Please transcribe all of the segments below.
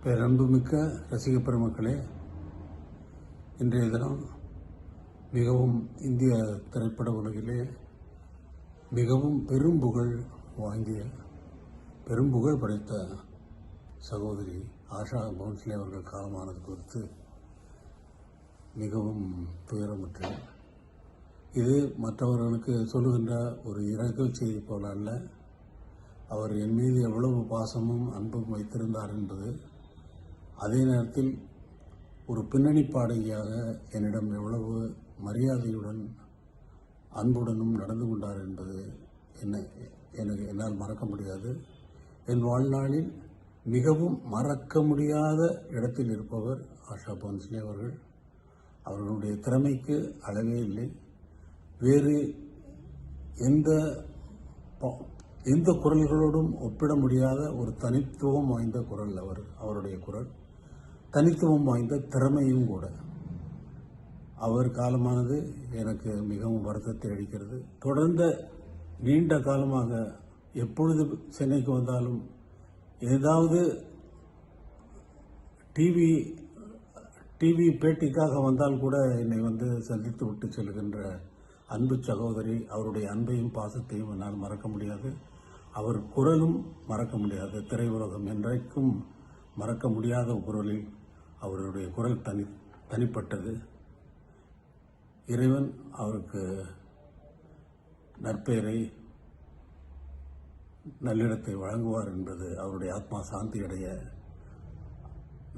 பேரன்புமிக்க ரசிக பெருமக்களே, இன்றைய தினம் மிகவும் இந்திய திரைப்பட உலகிலே மிகவும் பெரும்புகழ் படைத்த சகோதரி ஆஷா போன்ஸ்லே அவர்கள் காலமானது குறித்து மிகவும் துயரமுற்றேன். இது மற்றவர்களுக்கு சொல்லுகின்ற ஒரு இரங்கல் செய்தி போல அல்ல. அவர் என் மீது எவ்வளவு பாசமும் அன்பும் வைத்திருந்தார் என்பது, அதே நேரத்தில் ஒரு பின்னணி பாடகியாக என்னிடம் எவ்வளவு மரியாதையுடன் அன்புடனும் நடந்து கொண்டார் என்பது என்னால் மறக்க முடியாது. என் வாழ்நாளில் மிகவும் மறக்க முடியாத இடத்தில் இருப்பவர் ஆஷா போன்ஸ்லே அவர்கள். அவர்களுடைய திறமைக்கு அளவே இல்லை. வேறு எந்த குரல்களோடும் ஒப்பிட முடியாத ஒரு தனித்துவம் வாய்ந்த குரல் அவருடைய குரல். தனித்துவம் வாய்ந்த திறமையும் கூட. அவர் காலமானது எனக்கு மிகவும் வருத்தத்தை அளிக்கிறது. தொடர்ந்த நீண்ட காலமாக எப்பொழுது சென்னைக்கு வந்தாலும் ஏதாவது டிவி பேட்டிக்காக வந்தால் கூட என்னை சந்தித்து விட்டு செல்கின்ற அன்பு சகோதரி. அவருடைய அன்பையும் பாசத்தையும் என்னால் மறக்க முடியாது. அவர் குரலும் மறக்க முடியாது. திரையுலகம் என்றைக்கும் மறக்க முடியாத குரலில் அவருடைய குரல் தனிப்பட்டது. இறைவன் அவருக்கு நற்பெயரை, நல்லிடத்தை வழங்குவார் என்பது, அவருடைய ஆத்மா சாந்தி அடைய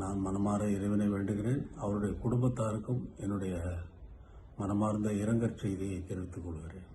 நான் மனமாற இறைவனை வேண்டுகிறேன். அவருடைய குடும்பத்தாருக்கும் என்னுடைய மனமார்ந்த இரங்கற் செய்தியை தெரிவித்துக் கொள்கிறேன்.